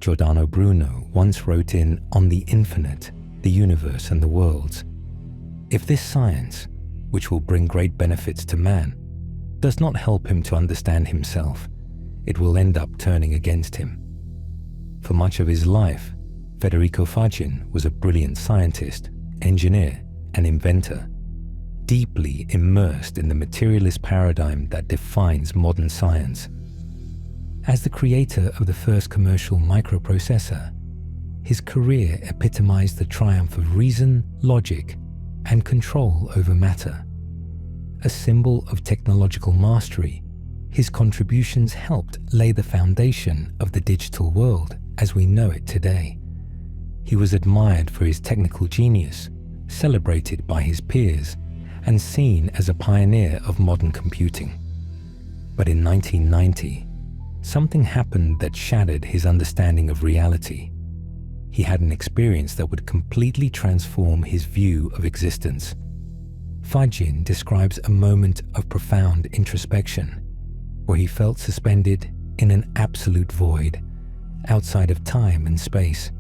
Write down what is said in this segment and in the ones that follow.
Giordano Bruno once wrote in On the Infinite, the Universe and the Worlds, "If this science, which will bring great benefits to man, does not help him to understand himself, it will end up turning against him." For much of his life, Federico Faggin was a brilliant scientist, engineer, and inventor, deeply immersed in the materialist paradigm that defines modern science. As the creator of the first commercial microprocessor, his career epitomized the triumph of reason, logic, and control over matter. A symbol of technological mastery, his contributions helped lay the foundation of the digital world as we know it today. He was admired for his technical genius, celebrated by his peers, and seen as a pioneer of modern computing. But in 1990, something happened that shattered his understanding of reality. He had an experience that would completely transform his view of existence. Faggin describes a moment of profound introspection, where he felt suspended in an absolute void, outside of time and space.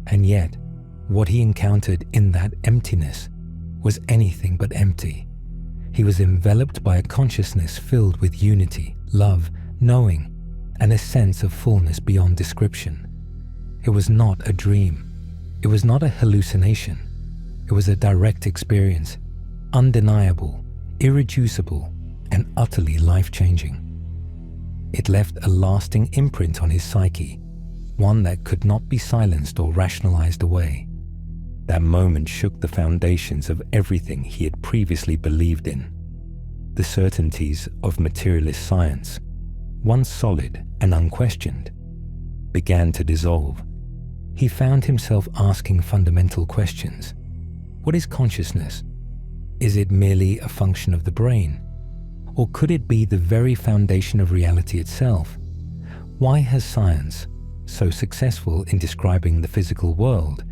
And yet, what he encountered in that emptiness was anything but empty. He was enveloped by a consciousness filled with unity, love, knowing, and a sense of fullness beyond description. It was not a dream. It was not a hallucination. It was a direct experience, undeniable, irreducible, and utterly life-changing. It left a lasting imprint on his psyche, one that could not be silenced or rationalized away. That moment shook the foundations of everything he had previously believed in. The certainties of materialist science, once solid and unquestioned, began to dissolve. He found himself asking fundamental questions. What is consciousness? Is it merely a function of the brain? Or could it be the very foundation of reality itself? Why has science, so successful in describing the physical world,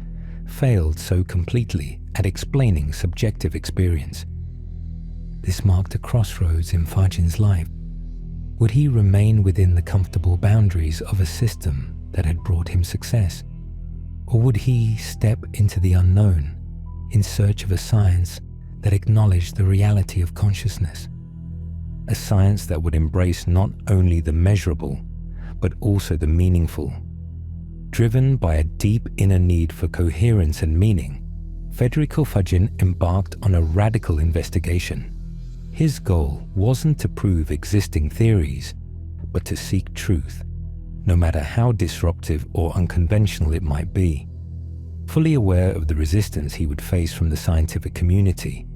failed so completely at explaining subjective experience? This marked a crossroads in Faggin's life. Would he remain within the comfortable boundaries of a system that had brought him success? Or would he step into the unknown in search of a science that acknowledged the reality of consciousness? A science that would embrace not only the measurable, but also the meaningful. Driven by a deep inner need for coherence and meaning, Federico Faggin embarked on a radical investigation. His goal wasn't to prove existing theories, but to seek truth, no matter how disruptive or unconventional it might be. Fully aware of the resistance he would face from the scientific community,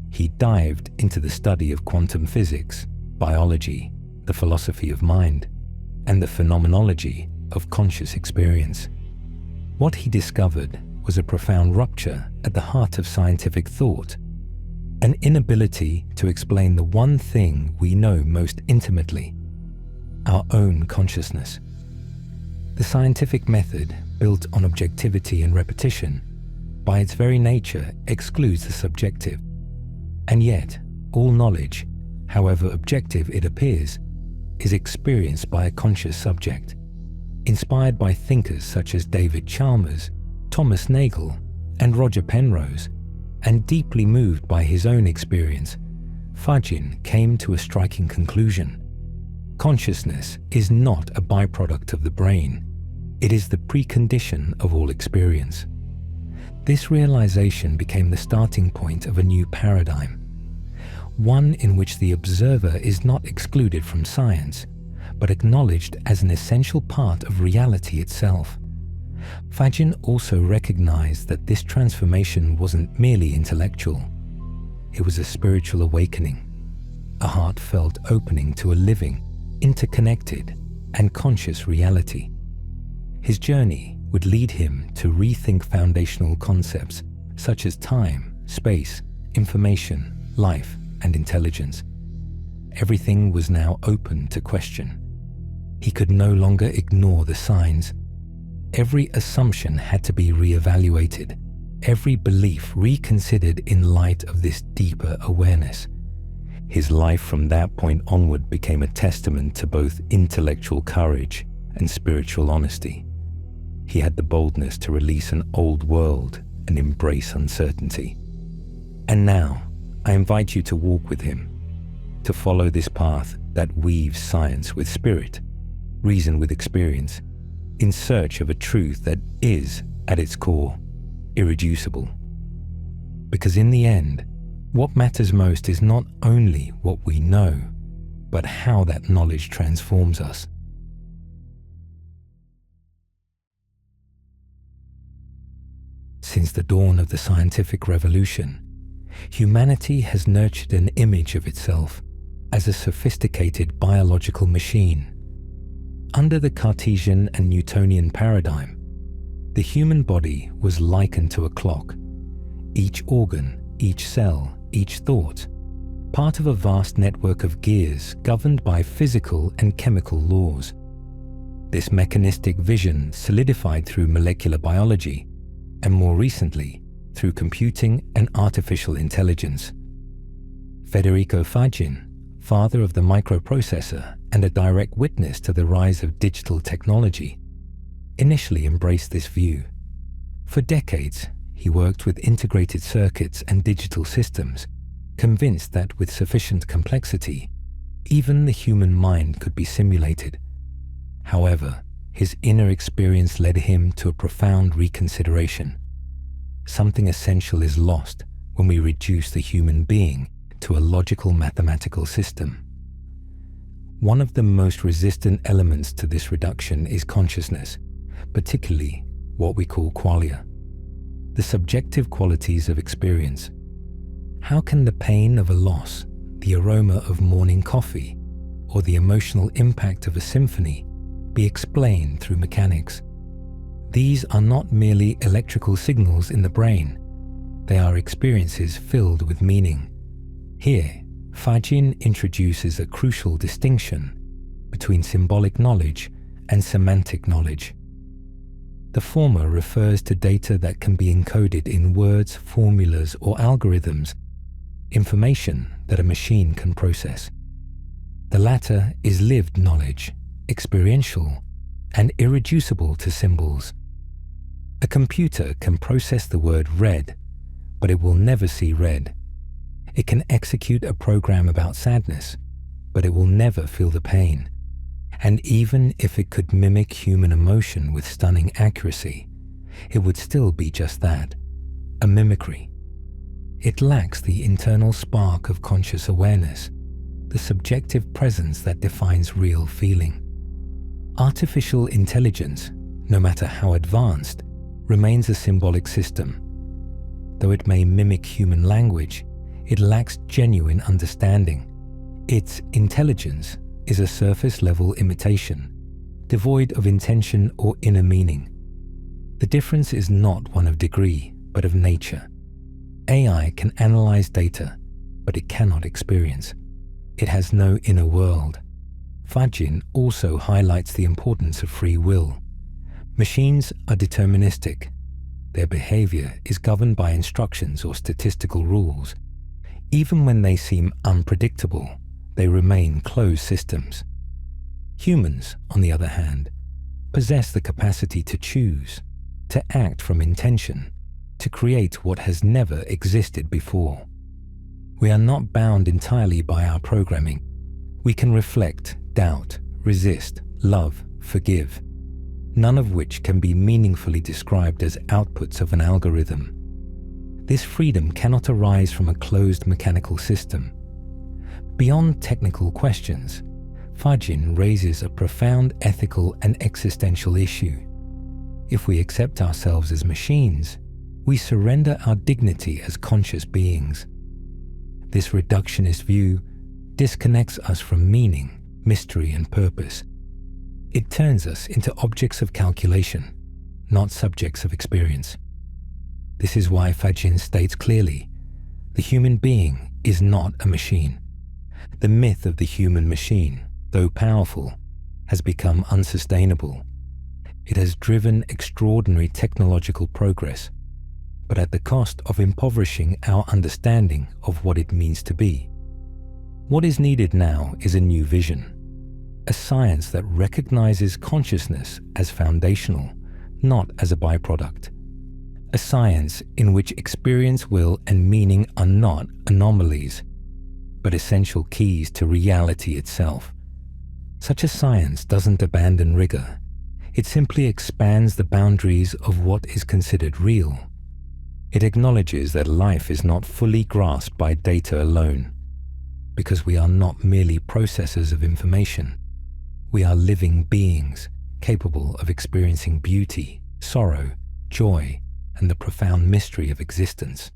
he dived into the study of quantum physics, biology, the philosophy of mind, and the phenomenology of conscious experience. What he discovered was a profound rupture at the heart of scientific thought, an inability to explain the one thing we know most intimately, our own consciousness. The scientific method, built on objectivity and repetition, by its very nature excludes the subjective. And yet, all knowledge, however objective it appears, is experienced by a conscious subject. Inspired by thinkers such as David Chalmers, Thomas Nagel, and Roger Penrose, and deeply moved by his own experience, Faggin came to a striking conclusion. Consciousness is not a byproduct of the brain. It is the precondition of all experience. This realization became the starting point of a new paradigm, one in which the observer is not excluded from science, but acknowledged as an essential part of reality itself. Faggin also recognized that this transformation wasn't merely intellectual. It was a spiritual awakening, a heartfelt opening to a living, interconnected, and conscious reality. His journey would lead him to rethink foundational concepts such as time, space, information, life, and intelligence. Everything was now open to question. He could no longer ignore the signs. Every assumption had to be re-evaluated, every belief reconsidered in light of this deeper awareness. His life from that point onward became a testament to both intellectual courage and spiritual honesty. he had the boldness to release an old world and embrace uncertainty. And now, I invite you to walk with him, to follow this path that weaves science with spirit, reason with experience, in search of a truth that is, at its core, irreducible. Because in the end, what matters most is not only what we know, but how that knowledge transforms us. Since the dawn of the scientific revolution, humanity has nurtured an image of itself as a sophisticated biological machine. Under the Cartesian and Newtonian paradigm, the human body was likened to a clock. Each organ, each cell, each thought, part of a vast network of gears governed by physical and chemical laws. This mechanistic vision solidified through molecular biology, and more recently, through computing and artificial intelligence. Federico Faggin, father of the microprocessor and a direct witness to the rise of digital technology, initially embraced this view. For decades, he worked with integrated circuits and digital systems, convinced that with sufficient complexity, even the human mind could be simulated. However, his inner experience led him to a profound reconsideration. Something essential is lost when we reduce the human being to a logical mathematical system. One of the most resistant elements to this reduction is consciousness, particularly what we call qualia, the subjective qualities of experience. How can the pain of a loss, the aroma of morning coffee, or the emotional impact of a symphony be explained through mechanics? These are not merely electrical signals in the brain. They are experiences filled with meaning. Here, Faggin introduces a crucial distinction between symbolic knowledge and semantic knowledge. The former refers to data that can be encoded in words, formulas, or algorithms, information that a machine can process. The latter is lived knowledge, experiential, and irreducible to symbols. A computer can process the word red, but it will never see red. It can execute a program about sadness, but it will never feel the pain. And even if it could mimic human emotion with stunning accuracy, it would still be just that, a mimicry. It lacks the internal spark of conscious awareness, the subjective presence that defines real feeling. Artificial intelligence, no matter how advanced, remains a symbolic system. Though it may mimic human language, it lacks genuine understanding. Its intelligence is a surface-level imitation, devoid of intention or inner meaning. The difference is not one of degree, but of nature. AI can analyze data, but it cannot experience. It has no inner world. Faggin also highlights the importance of free will. Machines are deterministic. Their behavior is governed by instructions or statistical rules. Even when they seem unpredictable, they remain closed systems. Humans, on the other hand, possess the capacity to choose, to act from intention, to create what has never existed before. We are not bound entirely by our programming. We can reflect, doubt, resist, love, forgive, none of which can be meaningfully described as outputs of an algorithm. This freedom cannot arise from a closed mechanical system. Beyond technical questions, Faggin raises a profound ethical and existential issue. If we accept ourselves as machines, we surrender our dignity as conscious beings. This reductionist view disconnects us from meaning, mystery, and purpose. It turns us into objects of calculation, not subjects of experience. This is why Faggin states clearly, the human being is not a machine. The myth of the human machine, though powerful, has become unsustainable. It has driven extraordinary technological progress, but at the cost of impoverishing our understanding of what it means to be. What is needed now is a new vision, a science that recognizes consciousness as foundational, not as a byproduct. A science in which experience, will, and meaning are not anomalies, but essential keys to reality itself. Such a science doesn't abandon rigor. It simply expands the boundaries of what is considered real. It acknowledges that life is not fully grasped by data alone, because we are not merely processors of information. We are living beings capable of experiencing beauty, sorrow, joy, and the profound mystery of existence.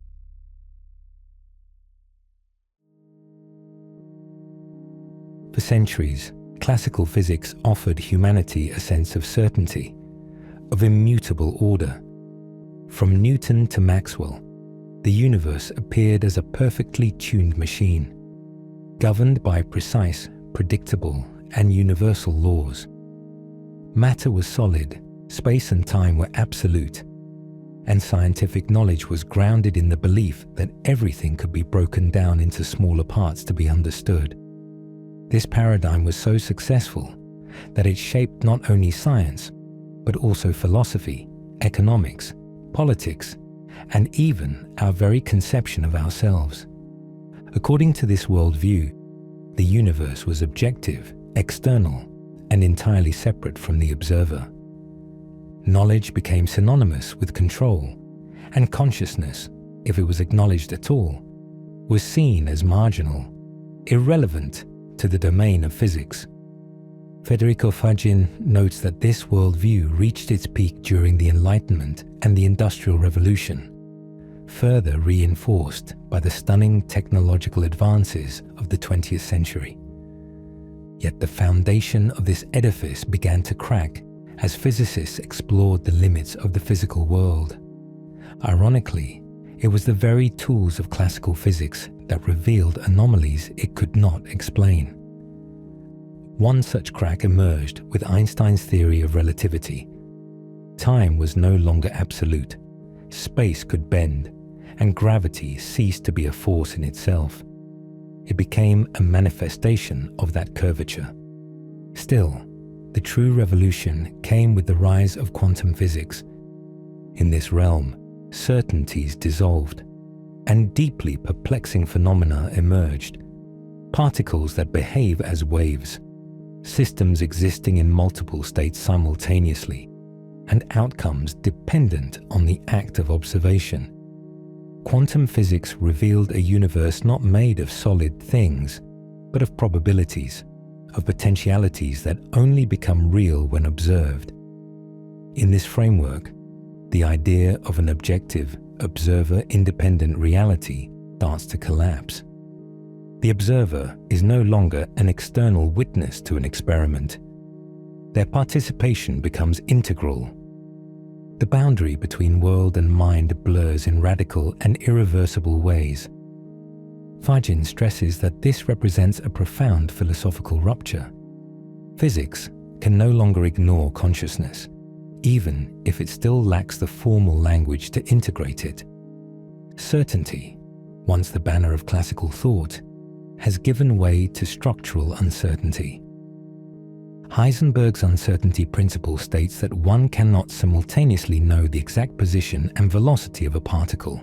For centuries, classical physics offered humanity a sense of certainty, of immutable order. From Newton to Maxwell, the universe appeared as a perfectly tuned machine, governed by precise, predictable, and universal laws. Matter was solid, space and time were absolute, and scientific knowledge was grounded in the belief that everything could be broken down into smaller parts to be understood. This paradigm was so successful that it shaped not only science, but also philosophy, economics, politics, and even our very conception of ourselves. According to this worldview, the universe was objective, external, and entirely separate from the observer. Knowledge became synonymous with control, and consciousness, if it was acknowledged at all, was seen as marginal, irrelevant to the domain of physics. Federico Faggin notes that this worldview reached its peak during the Enlightenment and the Industrial Revolution, further reinforced by the stunning technological advances of the 20th century. Yet the foundation of this edifice began to crack as physicists explored the limits of the physical world. Ironically, it was the very tools of classical physics that revealed anomalies it could not explain. One such crack emerged with Einstein's theory of relativity. Time was no longer absolute, space could bend, and gravity ceased to be a force in itself. It became a manifestation of that curvature. Still, the true revolution came with the rise of quantum physics. In this realm, certainties dissolved, and deeply perplexing phenomena emerged. Particles that behave as waves, systems existing in multiple states simultaneously, and outcomes dependent on the act of observation. Quantum physics revealed a universe not made of solid things, but of probabilities, of potentialities that only become real when observed. In this framework, the idea of an objective, observer-independent reality starts to collapse. The observer is no longer an external witness to an experiment. Their participation becomes integral. The boundary between world and mind blurs in radical and irreversible ways. Faggin stresses that this represents a profound philosophical rupture. Physics can no longer ignore consciousness, even if it still lacks the formal language to integrate it. Certainty, once the banner of classical thought, has given way to structural uncertainty. Heisenberg's uncertainty principle states that one cannot simultaneously know the exact position and velocity of a particle.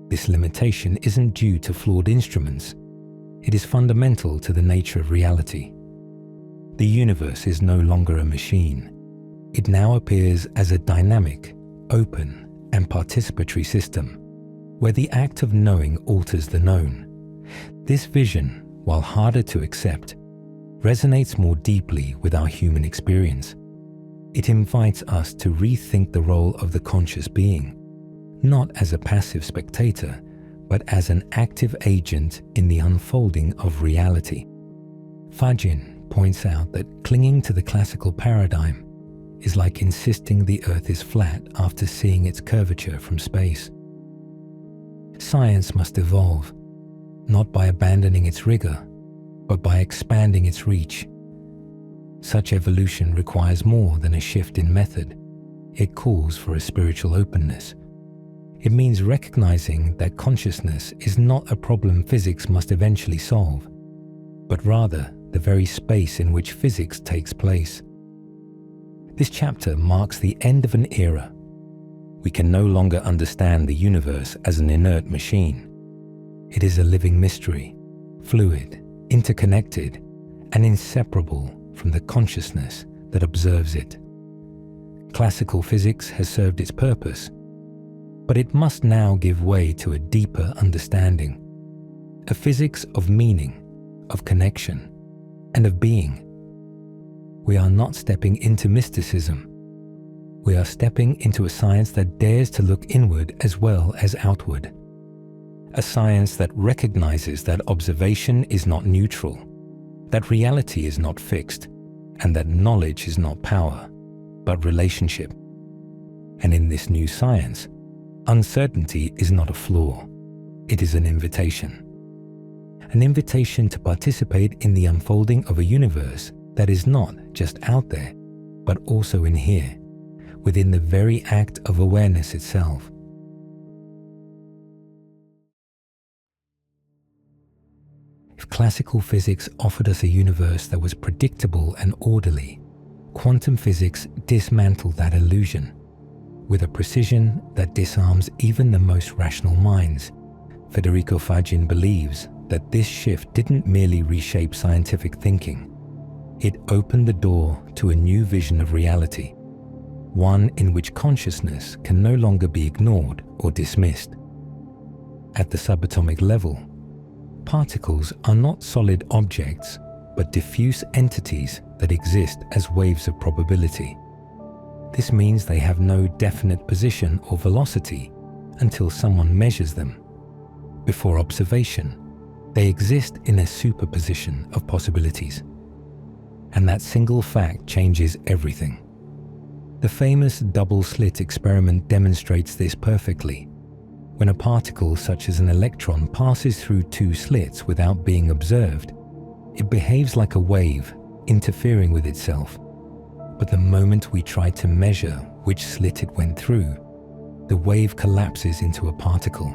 This limitation isn't due to flawed instruments. It is fundamental to the nature of reality. The universe is no longer a machine. It now appears as a dynamic, open, and participatory system, where the act of knowing alters the known. This vision, while harder to accept, resonates more deeply with our human experience. It invites us to rethink the role of the conscious being, not as a passive spectator, but as an active agent in the unfolding of reality. Faggin points out that clinging to the classical paradigm is like insisting the Earth is flat after seeing its curvature from space. Science must evolve, not by abandoning its rigor, but by expanding its reach. Such evolution requires more than a shift in method. It calls for a spiritual openness. It means recognizing that consciousness is not a problem physics must eventually solve, but rather the very space in which physics takes place. This chapter marks the end of an era. We can no longer understand the universe as an inert machine. It is a living mystery, fluid, interconnected, and inseparable from the consciousness that observes it. Classical physics has served its purpose, but it must now give way to a deeper understanding, a physics of meaning, of connection, and of being. We are not stepping into mysticism. We are stepping into a science that dares to look inward as well as outward. A science that recognizes that observation is not neutral, that reality is not fixed, and that knowledge is not power, but relationship. And in this new science, uncertainty is not a flaw. It is an invitation. An invitation to participate in the unfolding of a universe that is not just out there, but also in here, within the very act of awareness itself. If classical physics offered us a universe that was predictable and orderly, quantum physics dismantled that illusion with a precision that disarms even the most rational minds. Federico Faggin believes that this shift didn't merely reshape scientific thinking. It opened the door to a new vision of reality, one in which consciousness can no longer be ignored or dismissed. At the subatomic level, particles are not solid objects, but diffuse entities that exist as waves of probability. This means they have no definite position or velocity until someone measures them. Before observation, they exist in a superposition of possibilities. And that single fact changes everything. The famous double-slit experiment demonstrates this perfectly. When a particle such as an electron passes through two slits without being observed, it behaves like a wave, interfering with itself. But the moment we try to measure which slit it went through, the wave collapses into a particle.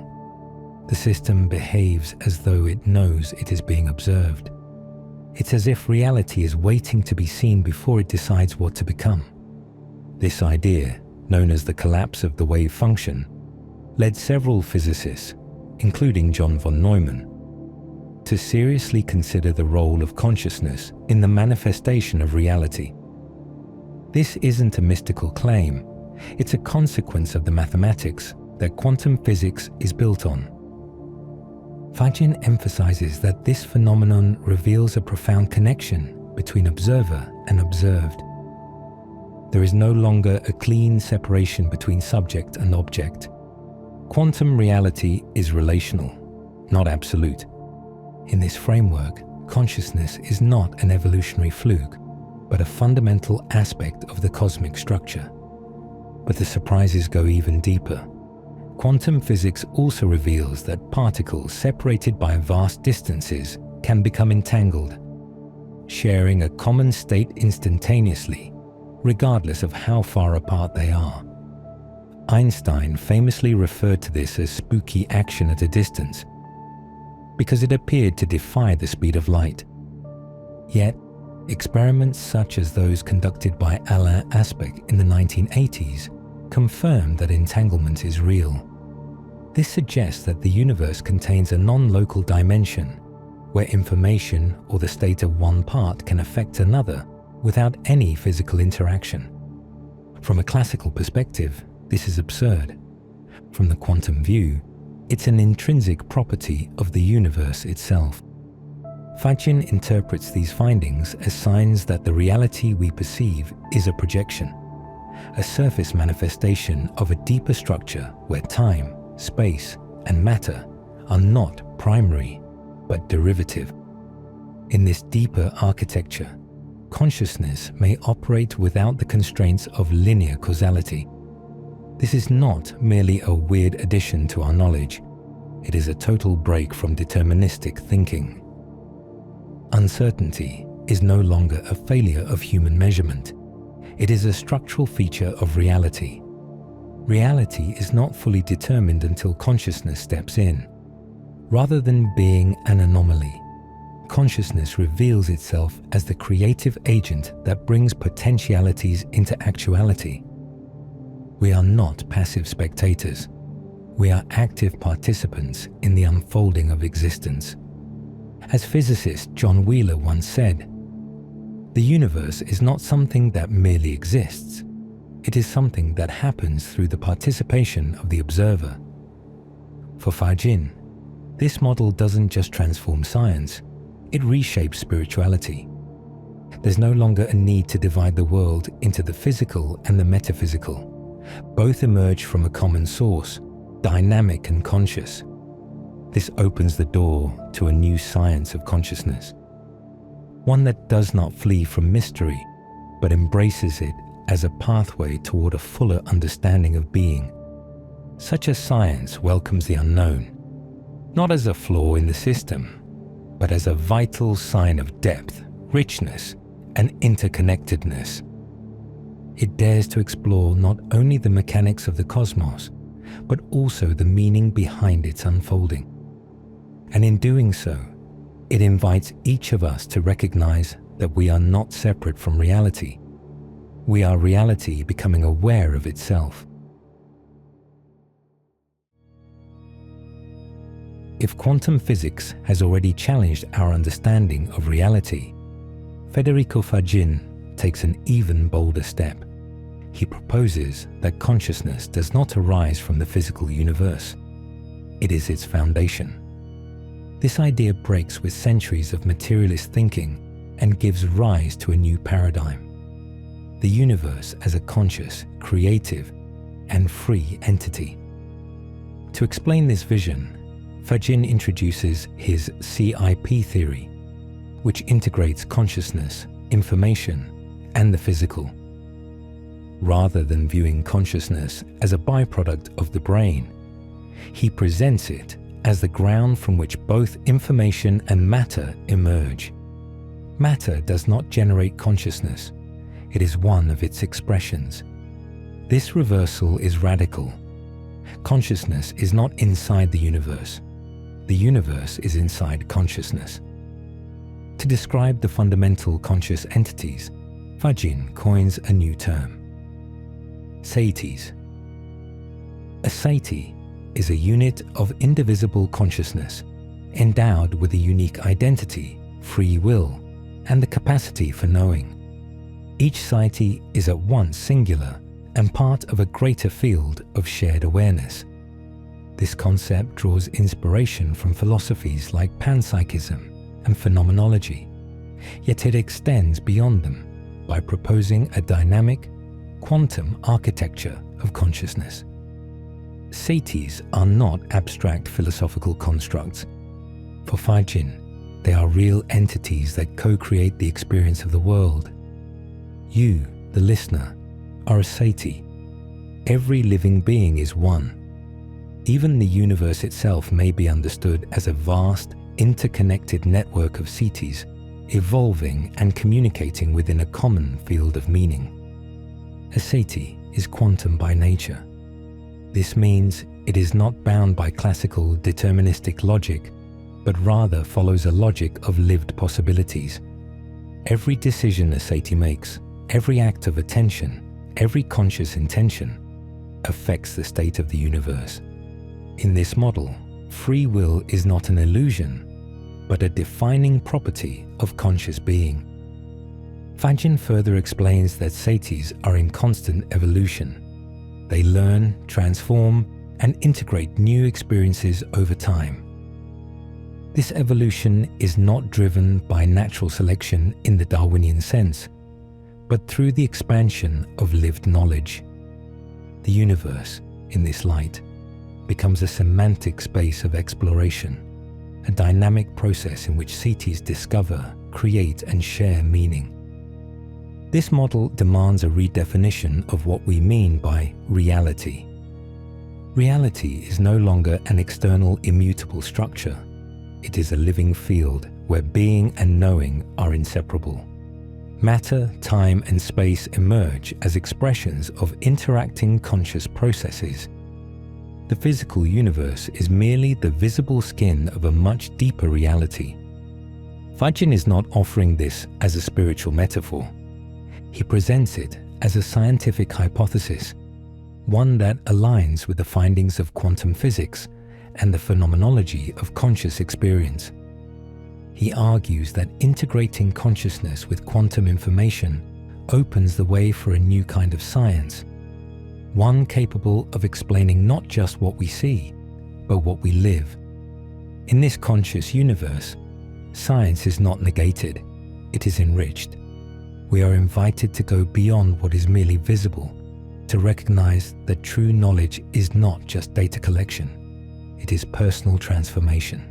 The system behaves as though it knows it is being observed. It's as if reality is waiting to be seen before it decides what to become. This idea, known as the collapse of the wave function, led several physicists, including John von Neumann, to seriously consider the role of consciousness in the manifestation of reality. This isn't a mystical claim, it's a consequence of the mathematics that quantum physics is built on. Faggin emphasizes that this phenomenon reveals a profound connection between observer and observed. There is no longer a clean separation between subject and object. Quantum reality is relational, not absolute. In this framework, consciousness is not an evolutionary fluke, but a fundamental aspect of the cosmic structure. But the surprises go even deeper. Quantum physics also reveals that particles separated by vast distances can become entangled, sharing a common state instantaneously, regardless of how far apart they are. Einstein famously referred to this as spooky action at a distance, because it appeared to defy the speed of light. Yet, experiments such as those conducted by Alain Aspect in the 1980s confirm that entanglement is real. This suggests that the universe contains a non-local dimension where information or the state of one part can affect another without any physical interaction. From a classical perspective, this is absurd. From the quantum view, it's an intrinsic property of the universe itself. Faggin interprets these findings as signs that the reality we perceive is a projection, a surface manifestation of a deeper structure where time, space, and matter are not primary, but derivative. In this deeper architecture, consciousness may operate without the constraints of linear causality. This is not merely a weird addition to our knowledge. It is a total break from deterministic thinking. Uncertainty is no longer a failure of human measurement. It is a structural feature of reality. Reality is not fully determined until consciousness steps in. Rather than being an anomaly, consciousness reveals itself as the creative agent that brings potentialities into actuality. We are not passive spectators. We are active participants in the unfolding of existence. As physicist John Wheeler once said, "The universe is not something that merely exists. It is something that happens through the participation of the observer." For Faggin, this model doesn't just transform science, it reshapes spirituality. There's no longer a need to divide the world into the physical and the metaphysical. Both emerge from a common source, dynamic and conscious. This opens the door to a new science of consciousness, one that does not flee from mystery, but embraces it as a pathway toward a fuller understanding of being. Such a science welcomes the unknown, not as a flaw in the system, but as a vital sign of depth, richness, and interconnectedness. It dares to explore not only the mechanics of the cosmos, but also the meaning behind its unfolding. And in doing so, it invites each of us to recognize that we are not separate from reality. We are reality becoming aware of itself. If quantum physics has already challenged our understanding of reality, Federico Faggin takes an even bolder step. He proposes that consciousness does not arise from the physical universe. It is its foundation. This idea breaks with centuries of materialist thinking and gives rise to a new paradigm: the universe as a conscious, creative, and free entity. To explain this vision, Faggin introduces his CIP theory, which integrates consciousness, information, and the physical. Rather than viewing consciousness as a byproduct of the brain, he presents it as the ground from which both information and matter emerge. Matter does not generate consciousness, it is one of its expressions. This reversal is radical. Consciousness is not inside the universe is inside consciousness. To describe the fundamental conscious entities, Faggin coins a new term: Seities. A Seitie is a unit of indivisible consciousness, endowed with a unique identity, free will, and the capacity for knowing. Each Seitie is at once singular and part of a greater field of shared awareness. This concept draws inspiration from philosophies like Panpsychism and phenomenology, yet it extends beyond them by proposing a dynamic, quantum architecture of consciousness. Seities are not abstract philosophical constructs. For Faggin, they are real entities that co-create the experience of the world. You, the listener, are a Seitie. Every living being is one. Even the universe itself may be understood as a vast, interconnected network of Seities, evolving and communicating within a common field of meaning. A Seitie is quantum by nature. This means it is not bound by classical deterministic logic, but rather follows a logic of lived possibilities. Every decision a Seitie makes, every act of attention, every conscious intention, affects the state of the universe. In this model, free will is not an illusion, but a defining property of conscious being. Faggin further explains that Seities are in constant evolution. They learn, transform, and integrate new experiences over time. This evolution is not driven by natural selection in the Darwinian sense, but through the expansion of lived knowledge. The universe, in this light, becomes a semantic space of exploration, a dynamic process in which Seities discover, create, and share meaning. This model demands a redefinition of what we mean by reality. Reality is no longer an external immutable structure. It is a living field where being and knowing are inseparable. Matter, time, and space emerge as expressions of interacting conscious processes. The physical universe is merely the visible skin of a much deeper reality. Faggin is not offering this as a spiritual metaphor. He presents it as a scientific hypothesis, one that aligns with the findings of quantum physics and the phenomenology of conscious experience. He argues that integrating consciousness with quantum information opens the way for a new kind of science, one capable of explaining not just what we see, but what we live. In this conscious universe, science is not negated, it is enriched. We are invited to go beyond what is merely visible, to recognize that true knowledge is not just data collection, it is personal transformation.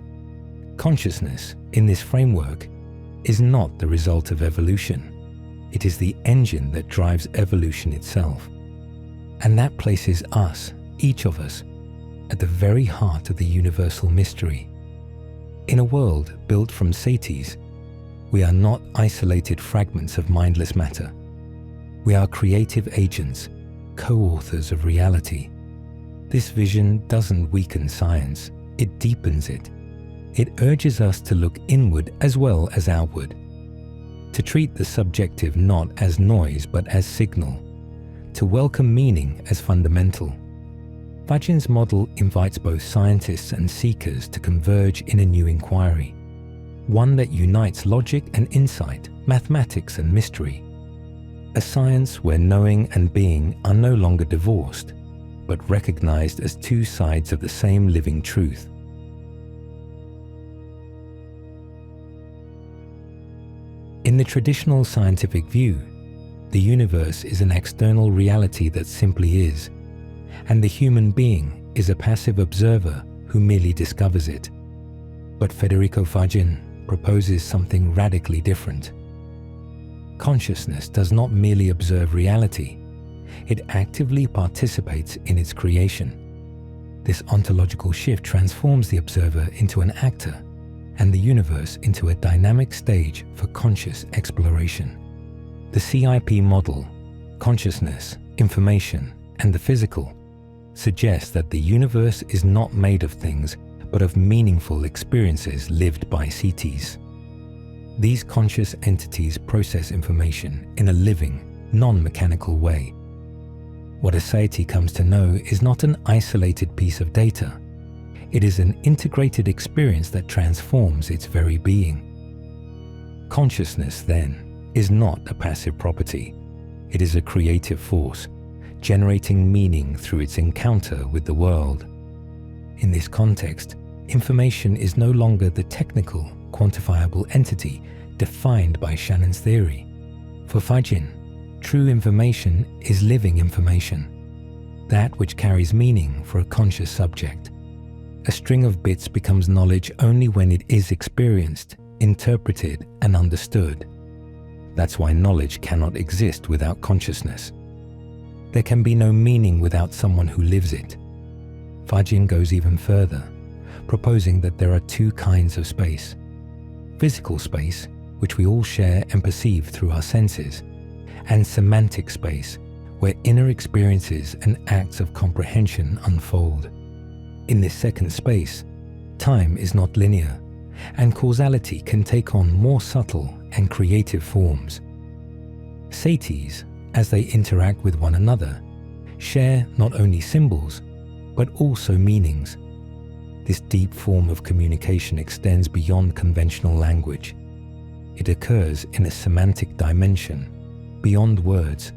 Consciousness, in this framework, is not the result of evolution. It is the engine that drives evolution itself. And that places us, each of us, at the very heart of the universal mystery. In a world built from Seities, we are not isolated fragments of mindless matter. We are creative agents, co-authors of reality. This vision doesn't weaken science, it deepens it. It urges us to look inward as well as outward, to treat the subjective not as noise but as signal, to welcome meaning as fundamental. Faggin's model invites both scientists and seekers to converge in a new inquiry, one that unites logic and insight, mathematics and mystery. A science where knowing and being are no longer divorced, but recognized as two sides of the same living truth. In the traditional scientific view, the universe is an external reality that simply is, and the human being is a passive observer who merely discovers it. But Federico Faggin proposes something radically different. Consciousness does not merely observe reality, it actively participates in its creation. This ontological shift transforms the observer into an actor and the universe into a dynamic stage for conscious exploration. The CIP model, consciousness, information, and the physical, suggests that the universe is not made of things, but of meaningful experiences lived by Seities. These conscious entities process information in a living, non-mechanical way. What a Seitie comes to know is not an isolated piece of data. It is an integrated experience that transforms its very being. Consciousness, then, is not a passive property. It is a creative force, generating meaning through its encounter with the world. In this context, information is no longer the technical, quantifiable entity defined by Shannon's theory. For Faggin, true information is living information, that which carries meaning for a conscious subject. A string of bits becomes knowledge only when it is experienced, interpreted, and understood. That's why knowledge cannot exist without consciousness. There can be no meaning without someone who lives it. Faggin goes even further, proposing that there are two kinds of space. Physical space, which we all share and perceive through our senses, and semantic space, where inner experiences and acts of comprehension unfold. In this second space, time is not linear, and causality can take on more subtle and creative forms. Seities, as they interact with one another, share not only symbols, but also meanings. This deep form of communication extends beyond conventional language. It occurs in a semantic dimension, beyond words.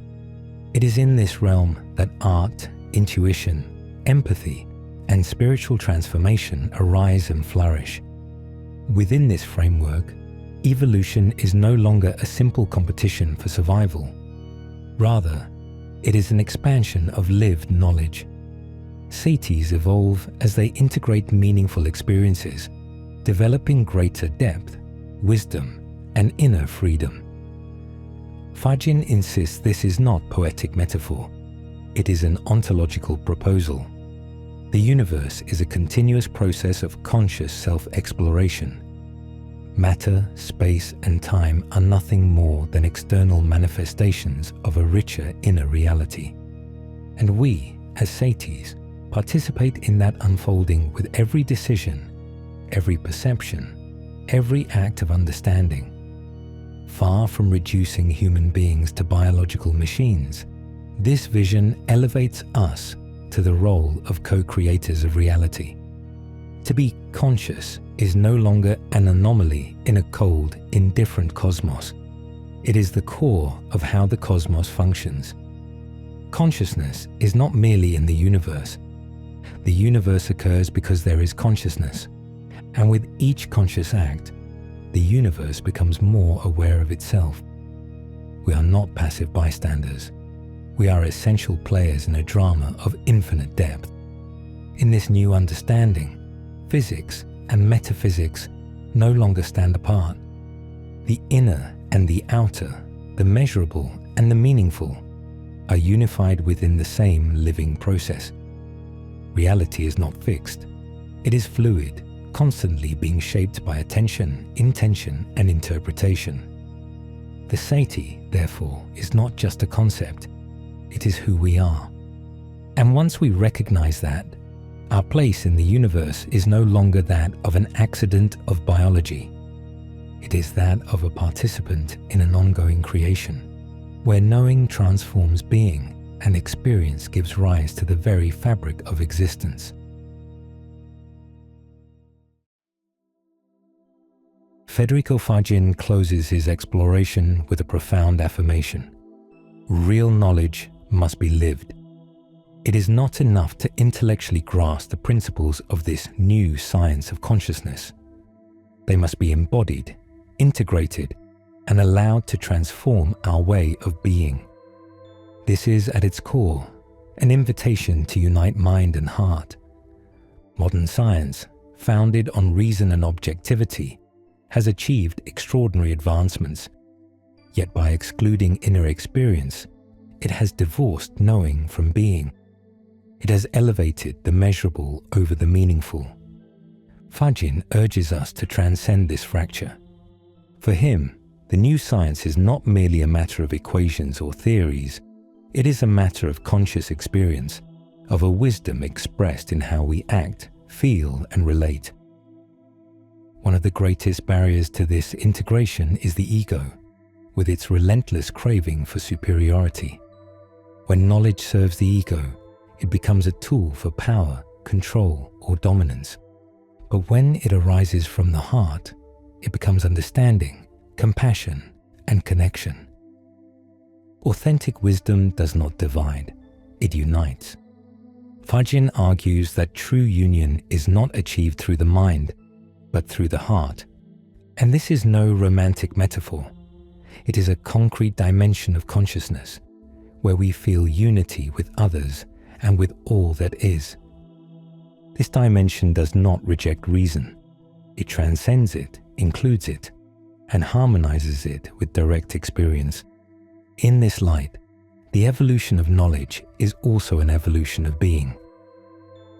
It is in this realm that art, intuition, empathy, and spiritual transformation arise and flourish. Within this framework, evolution is no longer a simple competition for survival. Rather, it is an expansion of lived knowledge. Seities evolve as they integrate meaningful experiences, developing greater depth, wisdom, and inner freedom. Faggin insists this is not poetic metaphor. It is an ontological proposal. The universe is a continuous process of conscious self-exploration. Matter, space, and time are nothing more than external manifestations of a richer inner reality. And we, as Seities, participate in that unfolding with every decision, every perception, every act of understanding. Far from reducing human beings to biological machines, this vision elevates us to the role of co-creators of reality. To be conscious is no longer an anomaly in a cold, indifferent cosmos. It is the core of how the cosmos functions. Consciousness is not merely in the universe. The universe occurs because there is consciousness, and with each conscious act, the universe becomes more aware of itself. We are not passive bystanders. We are essential players in a drama of infinite depth. In this new understanding, physics and metaphysics no longer stand apart. The inner and the outer, the measurable and the meaningful, are unified within the same living process. Reality is not fixed. It is fluid, constantly being shaped by attention, intention, and interpretation. The Seities, therefore, is not just a concept. It is who we are. And once we recognize that, our place in the universe is no longer that of an accident of biology. It is that of a participant in an ongoing creation, where knowing transforms being and experience gives rise to the very fabric of existence. Federico Faggin closes his exploration with a profound affirmation. Real knowledge must be lived. It is not enough to intellectually grasp the principles of this new science of consciousness. They must be embodied, integrated, and allowed to transform our way of being. This is, at its core, an invitation to unite mind and heart. Modern science, founded on reason and objectivity, has achieved extraordinary advancements, yet by excluding inner experience, it has divorced knowing from being. It has elevated the measurable over the meaningful. Faggin urges us to transcend this fracture. For him, the new science is not merely a matter of equations or theories. It is a matter of conscious experience, of a wisdom expressed in how we act, feel, and relate. One of the greatest barriers to this integration is the ego, with its relentless craving for superiority. When knowledge serves the ego, it becomes a tool for power, control, or dominance. But when it arises from the heart, it becomes understanding, compassion, and connection. Authentic wisdom does not divide, it unites. Faggin argues that true union is not achieved through the mind, but through the heart. And this is no romantic metaphor. It is a concrete dimension of consciousness, where we feel unity with others and with all that is. This dimension does not reject reason. It transcends it, includes it, and harmonizes it with direct experience. In this light, the evolution of knowledge is also an evolution of being.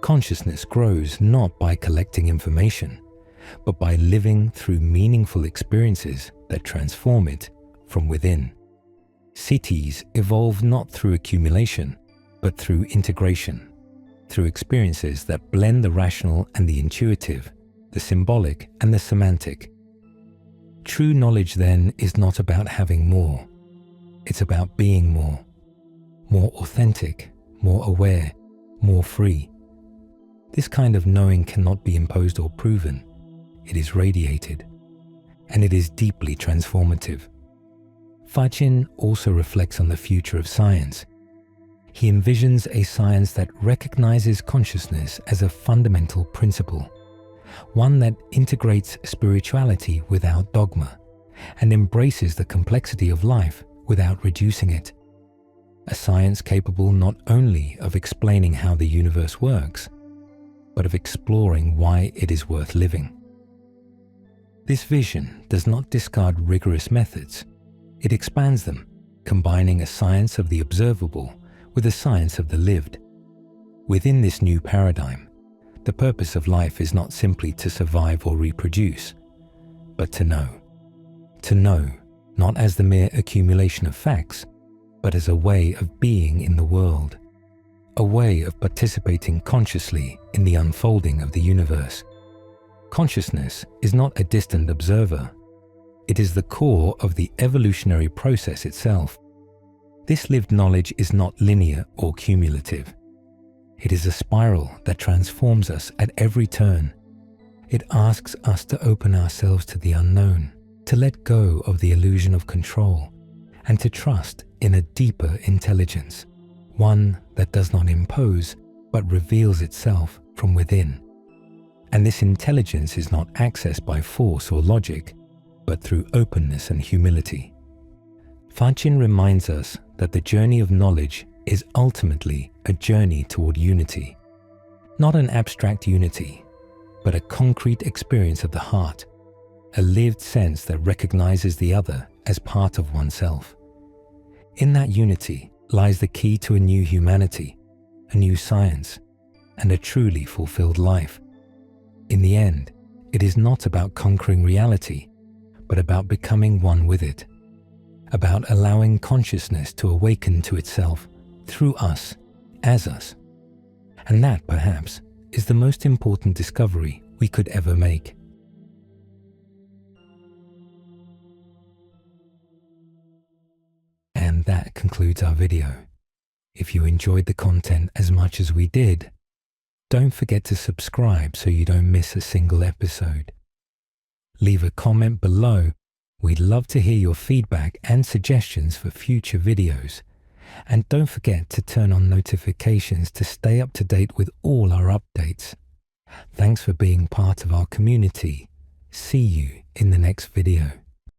Consciousness grows not by collecting information, but by living through meaningful experiences that transform it from within. Seities evolve not through accumulation, but through integration, through experiences that blend the rational and the intuitive, the symbolic and the semantic. True knowledge, then, is not about having more. It's about being more authentic, more aware, more free. This kind of knowing cannot be imposed or proven. It is radiated, and it is deeply transformative. Faggin also reflects on the future of science. He envisions a science that recognizes consciousness as a fundamental principle, one that integrates spirituality without dogma, and embraces the complexity of life without reducing it. A science capable not only of explaining how the universe works, but of exploring why it is worth living. This vision does not discard rigorous methods. It expands them, combining a science of the observable with a science of the lived. Within this new paradigm, the purpose of life is not simply to survive or reproduce, but to know. To know, not as the mere accumulation of facts, but as a way of being in the world, a way of participating consciously in the unfolding of the universe. Consciousness is not a distant observer. It is the core of the evolutionary process itself. This lived knowledge is not linear or cumulative. It is a spiral that transforms us at every turn. It asks us to open ourselves to the unknown, to let go of the illusion of control, and to trust in a deeper intelligence, one that does not impose, but reveals itself from within. And this intelligence is not accessed by force or logic, but through openness and humility. Faggin reminds us that the journey of knowledge is ultimately a journey toward unity. Not an abstract unity, but a concrete experience of the heart, a lived sense that recognizes the other as part of oneself. In that unity lies the key to a new humanity, a new science, and a truly fulfilled life. In the end, it is not about conquering reality, but about becoming one with it, about allowing consciousness to awaken to itself through us, as us. And that, perhaps, is the most important discovery we could ever make. And that concludes our video. If you enjoyed the content as much as we did, don't forget to subscribe so you don't miss a single episode. Leave a comment below. We'd love to hear your feedback and suggestions for future videos. And don't forget to turn on notifications to stay up to date with all our updates. Thanks for being part of our community. See you in the next video.